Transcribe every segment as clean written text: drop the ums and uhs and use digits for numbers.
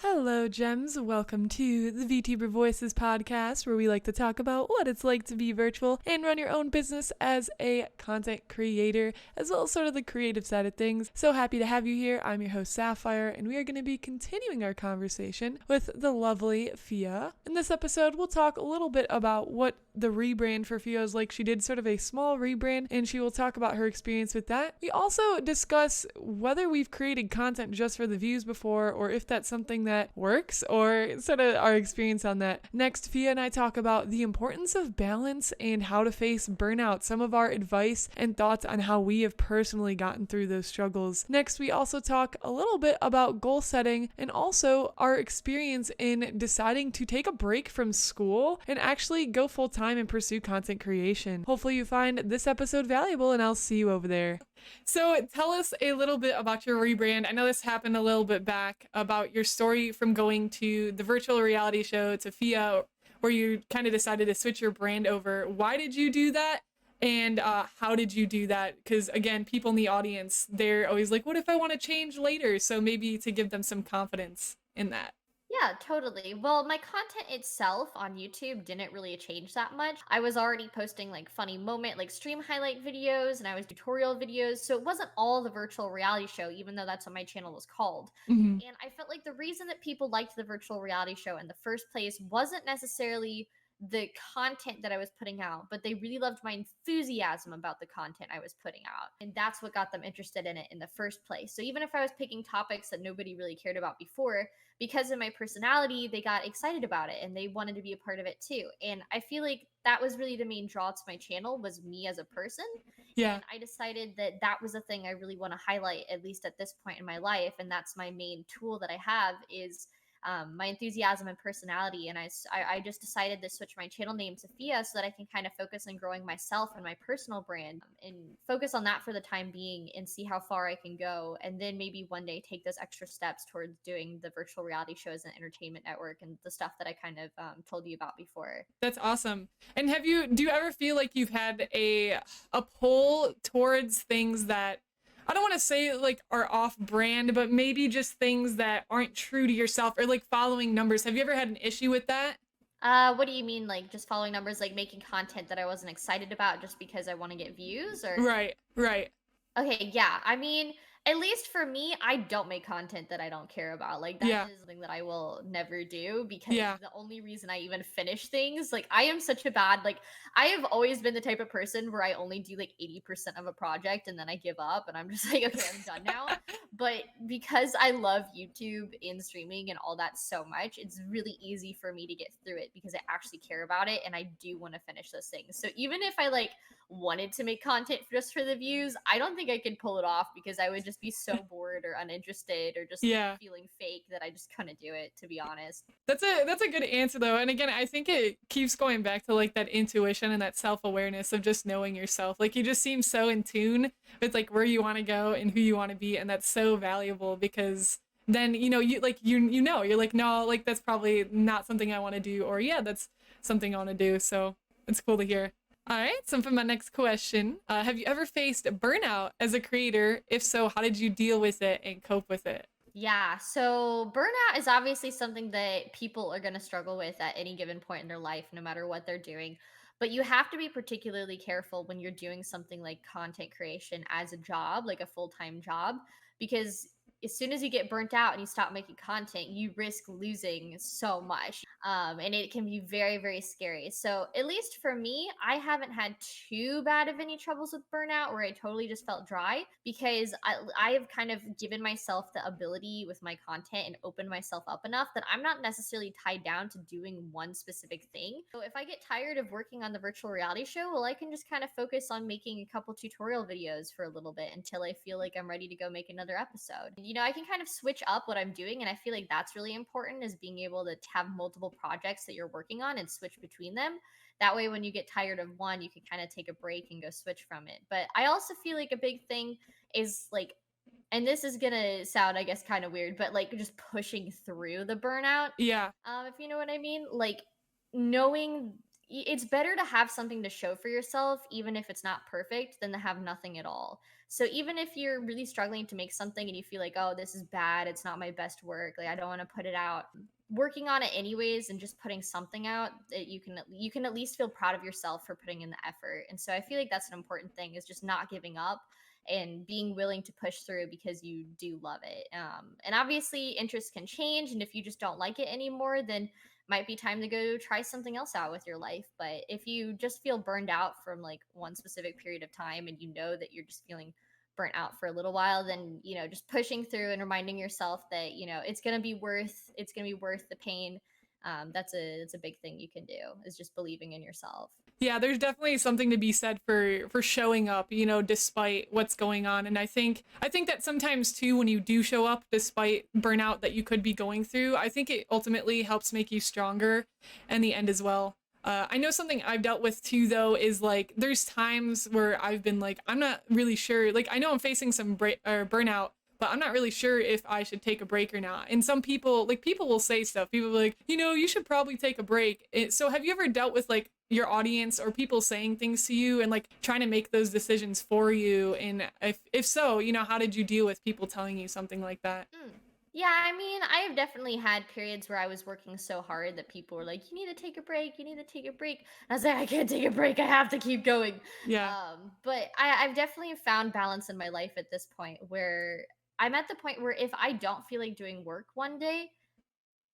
Hello, Gems. Welcome to the VTuber Voices podcast, where we like to talk about what it's like to be virtual and run your own business as a content creator, as well as sort of the creative side of things. So happy to have you here. I'm your host, Syafire, and we are going to be continuing our conversation with the lovely PHIA. In this episode, we'll talk a little bit about what the rebrand for PHIA is like. She did sort of a small rebrand, and she will talk about her experience with that. We also discuss whether we've created content just for the views before, or if that's something that works, or sort of our experience on that. Next, PHIA and I talk about the importance of balance and how to face burnout, some of our advice and thoughts on how we have personally gotten through those struggles. Next, we also talk a little bit about goal setting and also our experience in deciding to take a break from school and actually go full time and pursue content creation. Hopefully you find this episode valuable, and I'll see you over there. So tell us a little bit about your rebrand. I know this happened a little bit back, about your story from going to the virtual reality show to PHIA, where you kind of decided to switch your brand over. Why did you do that? And how did you do that? Because again, people in the audience, they're always like, what if I want to change later? So maybe to give them some confidence in that. Yeah, totally. Well, my content itself on YouTube didn't really change that much. I was already posting like funny moment, like stream highlight videos, and I was tutorial videos. So it wasn't all the virtual reality show, even though that's what my channel was called. Mm-hmm. And I felt like the reason that people liked the virtual reality show in the first place wasn't necessarily the content that I was putting out, but they really loved my enthusiasm about the content I was putting out. And that's what got them interested in it in the first place. So even if I was picking topics that nobody really cared about before, because of my personality, they got excited about it and they wanted to be a part of it too. And I feel like that was really the main draw to my channel, was me as a person. Yeah. And I decided that that was the thing I really want to highlight, at least at this point in my life. And that's my main tool that I have, is my enthusiasm and personality. And I just decided to switch my channel name to PHIA so that I can kind of focus on growing myself and my personal brand, and focus on that for the time being and see how far I can go. And then maybe one day take those extra steps towards doing the virtual reality shows and entertainment network and the stuff that I kind of told you about before. That's awesome. And do you ever feel like you've had a pull towards things that, I don't want to say like are off brand, but maybe just things that aren't true to yourself, or like following numbers? Have you ever had an issue with that? What do you mean, like just following numbers, like making content that I wasn't excited about just because I want to get views, or? Right. Okay, yeah. I mean, at least for me, I don't make content that I don't care about. Like that Yeah. is something that I will never do, because Yeah. the only reason I even finish things, like I am such a bad, like I have always been the type of person where I only do like 80% of a project and then I give up and I'm just like, okay, I'm done now. But because I love YouTube and streaming and all that so much, it's really easy for me to get through it because I actually care about it and I do want to finish those things. So even if I like wanted to make content just for the views, I don't think I could pull it off, because I would just be so bored or uninterested or just Yeah. feeling fake that I just couldn't do it, to be honest. That's a good answer though. And again, I think it keeps going back to like that intuition and that self-awareness of just knowing yourself. Like you just seem so in tune with like where you want to go and who you want to be, and that's so valuable, because then you like you're like, no, like that's probably not something I want to do, or yeah, that's something I want to do. So it's cool to hear. All right, so for my next question, have you ever faced burnout as a creator? If so, how did you deal with it and cope with it? Yeah, so burnout is obviously something that people are going to struggle with at any given point in their life, no matter what they're doing. But you have to be particularly careful when you're doing something like content creation as a job, like a full time job, because as soon as you get burnt out and you stop making content, you risk losing so much. And it can be very, very scary. So, at least for me, I haven't had too bad of any troubles with burnout where I totally just felt dry, because I have kind of given myself the ability with my content and opened myself up enough that I'm not necessarily tied down to doing one specific thing. So, if I get tired of working on the virtual reality show, well, I can just kind of focus on making a couple tutorial videos for a little bit until I feel like I'm ready to go make another episode. I can kind of switch up what I'm doing, and I feel like that's really important, is being able to have multiple projects that you're working on and switch between them. That way, when you get tired of one, you can kind of take a break and go switch from it. But I also feel like a big thing is like, and this is gonna sound, I guess, kind of weird, but like just pushing through the burnout, Yeah. if you know what I mean. Like knowing it's better to have something to show for yourself, even if it's not perfect, than to have nothing at all. So even if you're really struggling to make something and you feel like, oh, this is bad, it's not my best work, like I don't want to put it out, working on it anyways and just putting something out, that you can at least feel proud of yourself for putting in the effort. And so I feel like that's an important thing, is just not giving up and being willing to push through because you do love it. And obviously interests can change, and if you just don't like it anymore, then might be time to go try something else out with your life. But if you just feel burned out from like one specific period of time, and you know that you're just feeling burnt out for a little while, then just pushing through and reminding yourself that it's gonna be worth the pain. That's a big thing you can do, is just believing in yourself. Yeah, there's definitely something to be said for showing up, despite what's going on. And I think that sometimes too, when you do show up despite burnout that you could be going through, I think it ultimately helps make you stronger in the end as well. I know something I've dealt with too, though, is like there's times where I've been like, I'm not really sure. Like I know I'm facing some burnout, but I'm not really sure if I should take a break or not. And some people, like people will say stuff. People will be like, you should probably take a break. So have you ever dealt with like your audience or people saying things to you and like trying to make those decisions for you? And if so, how did you deal with people telling you something like that? Mm. Yeah, I mean, I have definitely had periods where I was working so hard that people were like, "You need to take a break. You need to take a break." And I was like, "I can't take a break. I have to keep going." Yeah. But I've definitely found balance in my life at this point, where I'm at the point where if I don't feel like doing work one day,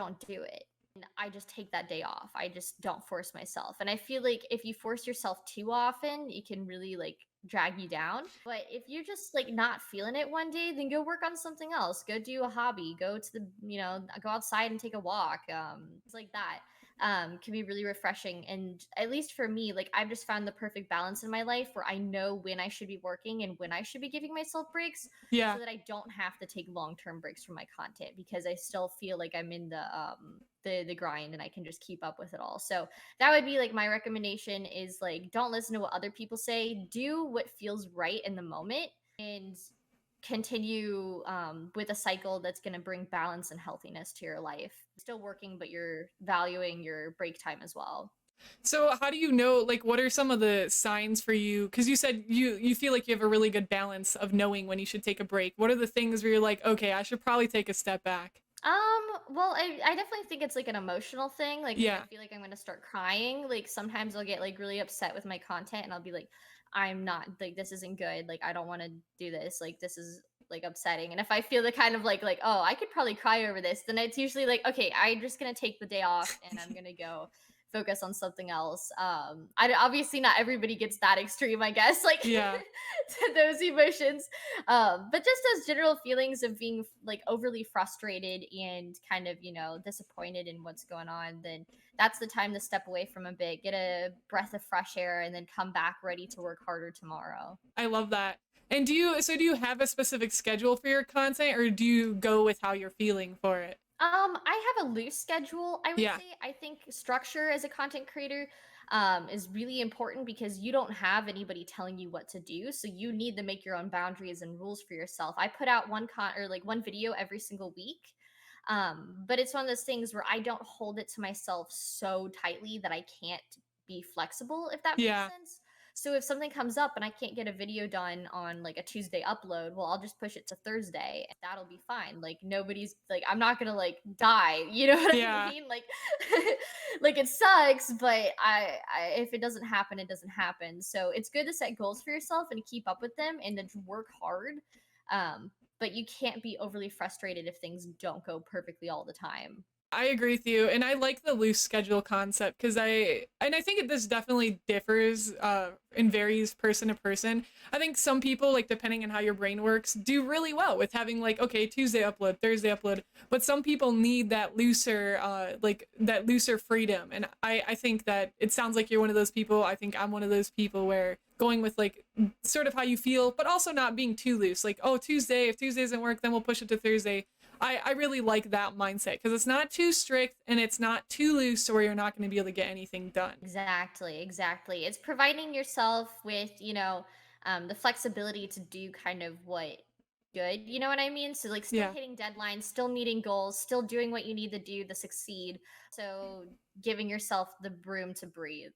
don't do it. And I just take that day off. I just don't force myself. And I feel like if you force yourself too often, it can really like drag you down. But if you're just like not feeling it one day, then go work on something else. Go do a hobby. Go to go outside and take a walk. It's like that. Can be really refreshing. And at least for me, like I've just found the perfect balance in my life where I know when I should be working and when I should be giving myself breaks, Yeah. so that I don't have to take long-term breaks from my content, because I still feel like I'm in the grind and I can just keep up with it all. So that would be like my recommendation, is like don't listen to what other people say. Do what feels right in the moment, and continue with a cycle that's going to bring balance and healthiness to your life. Still working, but you're valuing your break time as well. So how do you know, like, what are some of the signs for you? Because you said you feel like you have a really good balance of knowing when you should take a break. What are the things where you're like, okay, I should probably take a step back? Well, I definitely think it's like an emotional thing. Like if I Yeah. feel like I'm gonna start crying, like sometimes I'll get like really upset with my content and I'll be like, I'm not like, this isn't good. Like I don't want to do this. Like this is like upsetting. And if I feel the kind of like, oh, I could probably cry over this, then it's usually like, okay, I'm just gonna take the day off and I'm gonna go focus on something else. I obviously not everybody gets that extreme, I guess, like Yeah. to those emotions. But just those general feelings of being like overly frustrated and kind of disappointed in what's going on, then that's the time to step away from a bit, get a breath of fresh air, and then come back ready to work harder tomorrow. I love that. And do you have a specific schedule for your content, or do you go with how you're feeling for it? I have a loose schedule, I would Yeah. say. I think structure as a content creator is really important, because you don't have anybody telling you what to do. So you need to make your own boundaries and rules for yourself. I put out one video every single week. But it's one of those things where I don't hold it to myself so tightly that I can't be flexible, if that makes Yeah. sense. So if something comes up and I can't get a video done on like a Tuesday upload, well, I'll just push it to Thursday and that'll be fine. Like nobody's like, I'm not gonna like die. You know what I Yeah. mean? Like, like it sucks, but if it doesn't happen, it doesn't happen. So it's good to set goals for yourself and keep up with them and to work hard. But you can't be overly frustrated if things don't go perfectly all the time. I agree with you, and I like the loose schedule concept because I think this definitely differs and varies person to person. I think some people, like depending on how your brain works, do really well with having like, okay, Tuesday upload, Thursday upload, but some people need that looser freedom. And I think that it sounds like you're one of those people. I think I'm one of those people where going with like sort of how you feel, but also not being too loose. Like, oh, Tuesday, if Tuesday doesn't work, then we'll push it to Thursday. I really like that mindset because it's not too strict and it's not too loose to where you're not going to be able to get anything done. Exactly, exactly. It's providing yourself with, the flexibility to do kind of what good, you know what I mean? So like still Yeah. hitting deadlines, still meeting goals, still doing what you need to do to succeed. So giving yourself the room to breathe.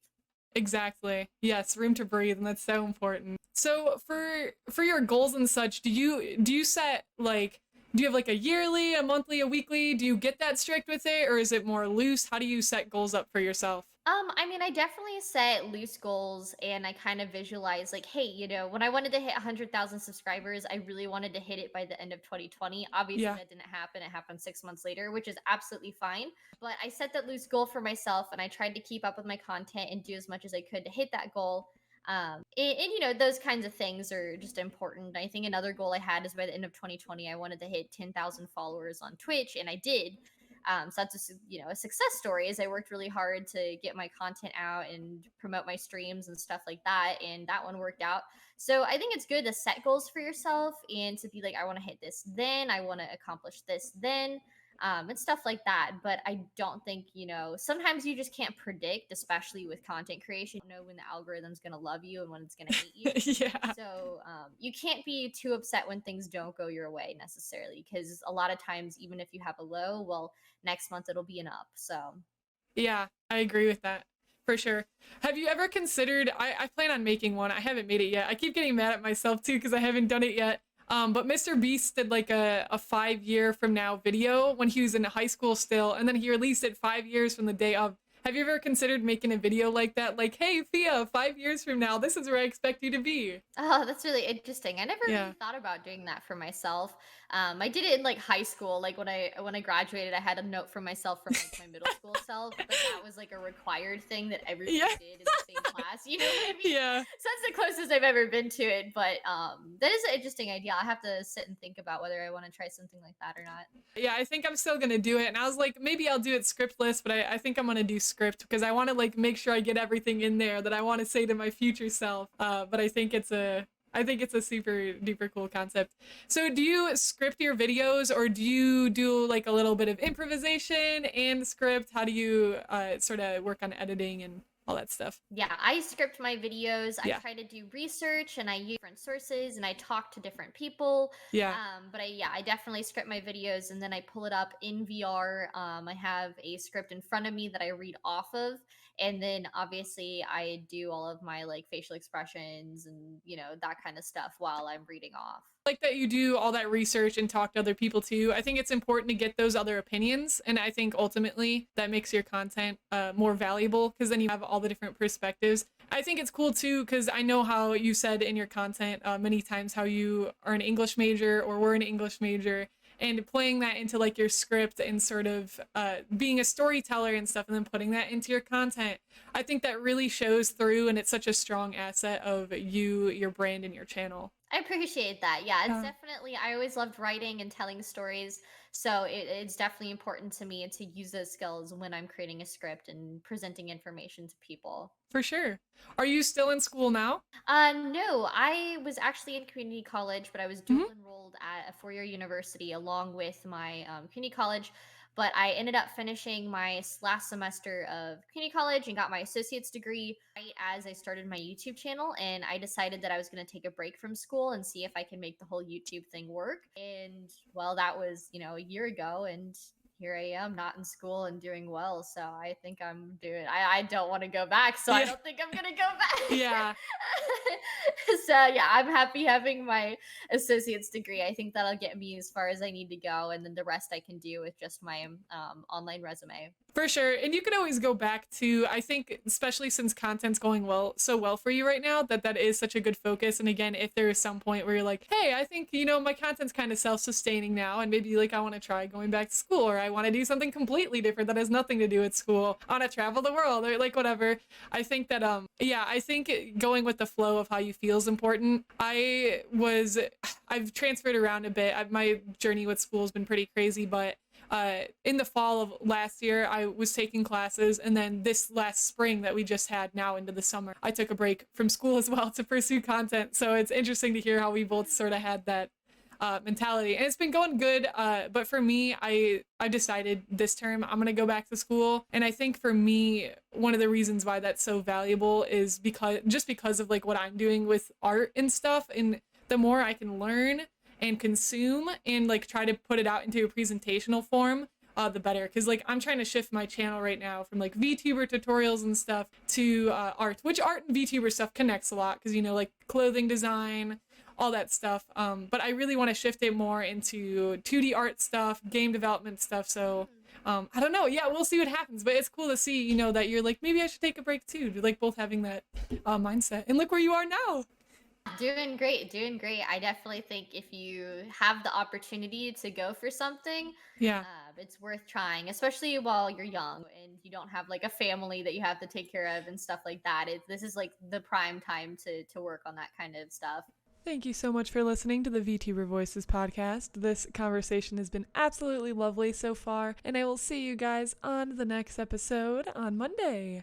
Exactly. Yes, room to breathe, and that's so important. So for your goals and such, do you set like do you have like a yearly, a monthly, a weekly? Do you get that strict with it, or is it more loose? How do you set goals up for yourself? I mean, I definitely set loose goals and I kind of visualize like, hey, when I wanted to hit 100,000 subscribers, I really wanted to hit it by the end of 2020. Obviously, Yeah. that didn't happen. It happened 6 months later, which is absolutely fine. But I set that loose goal for myself and I tried to keep up with my content and do as much as I could to hit that goal. And those kinds of things are just important. I think another goal I had is by the end of 2020, I wanted to hit 10,000 followers on Twitch, and I did. So that's just a success story. Is I worked really hard to get my content out and promote my streams and stuff like that, and that one worked out. So I think it's good to set goals for yourself and to be like, I want to hit this, then I want to accomplish this, then. And stuff like that. But I don't think, sometimes you just can't predict, especially with content creation, when the algorithm's going to love you and when it's going to hate you. Yeah. So you can't be too upset when things don't go your way necessarily, because a lot of times, even if you have a low, well, next month it'll be an up. So Yeah, I agree with that. For sure. Have you ever considered I plan on making one. I haven't made it yet. I keep getting mad at myself too because I haven't done it yet. But Mr. Beast did like a 5 year from now video when he was in high school still, and then he released it 5 years from the day of. Have you ever considered making a video like that? Like, hey, Fia, 5 years from now, this is where I expect you to be. oh, that's really interesting. I never Yeah. really thought about doing that for myself. I did it in like high school. Like when I graduated, I had a note from myself from like my middle school self, but that was like a required thing that everybody Yeah. did in the same class. You know what I mean? Yeah. So that's the closest I've ever been to it. But that is an interesting idea. I have to sit and think about whether I want to try something like that or not. Yeah, I think I'm still gonna do it. And I was like, maybe I'll do it scriptless, but I think I'm gonna do script because I want to like make sure I get everything in there that I want to say to my future self. But I think it's a super duper cool concept. So do you script your videos or do you do like a little bit of improvisation and script? How do you sort of work on editing and all that stuff? Yeah, I script my videos. I Yeah. try to do research and I use different sources and I talk to different people. Yeah. But I definitely script my videos and then I pull it up in VR. I have a script in front of me that I read off of. And then obviously I do all of my like facial expressions and, that kind of stuff while I'm reading off. Like that you do all that research and talk to other people too. I think it's important to get those other opinions, and I think ultimately that makes your content more valuable because then you have all the different perspectives. I think it's cool too because I know how you said in your content many times how you are an English major or were an English major, and playing that into like your script and sort of being a storyteller and stuff and then putting that into your content. I think that really shows through, and it's such a strong asset of you, your brand, and your channel. I appreciate that. Yeah, it's Yeah. definitely, I always loved writing and telling stories. So it's definitely important to me to use those skills when I'm creating a script and presenting information to people. For sure. Are you still in school now? No, I was actually in community college, but I was Mhm. dual enrolled at a 4 year university along with my community college. But I ended up finishing my last semester of community college and got my associate's degree right as I started my YouTube channel. And I decided that I was going to take a break from school and see if I could make the whole YouTube thing work. And well, that was, a year ago. And here I am, not in school and doing well. So I think I'm doing. I don't want to go back, so I Yeah. don't think I'm gonna go back. Yeah. So yeah, I'm happy having my associate's degree. I think that'll get me as far as I need to go, and then the rest I can do with just my online resume. For sure. And you can always go back to, I think, especially since content's going so well for you right now, that is such a good focus. And again, if there is some point where you're like, hey, I think, my content's kind of self-sustaining now, and maybe like I want to try going back to school, or I want to do something completely different that has nothing to do with school. I want to travel the world or like whatever. I think that, yeah, I think going with the flow of how you feel is important. I've transferred around a bit. My journey with school has been pretty crazy, but in the fall of last year, I was taking classes, and then this last spring that we just had now into the summer, I took a break from school as well to pursue content. So it's interesting to hear how we both sort of had that mentality, and it's been going good. But for me, I decided this term I'm gonna go back to school, and I think for me, one of the reasons why that's so valuable is because of like what I'm doing with art and stuff, and the more I can learn and consume and like try to put it out into a presentational form, the better. Because like I'm trying to shift my channel right now from like VTuber tutorials and stuff to art, which art and VTuber stuff connects a lot because, you know, like clothing design, all that stuff. But I really want to shift it more into 2D art stuff, game development stuff. So I don't know. Yeah, we'll see what happens. But it's cool to see, you know, that you're like, maybe I should take a break too. Like both having that mindset. And look where you are now. Doing great, doing great. I definitely think if you have the opportunity to go for something, Yeah. it's worth trying, especially while you're young and you don't have like a family that you have to take care of and stuff like that. This is like the prime time to work on that kind of stuff. Thank you so much for listening to the VTuber Voices podcast. This conversation has been absolutely lovely so far, and I will see you guys on the next episode on Monday.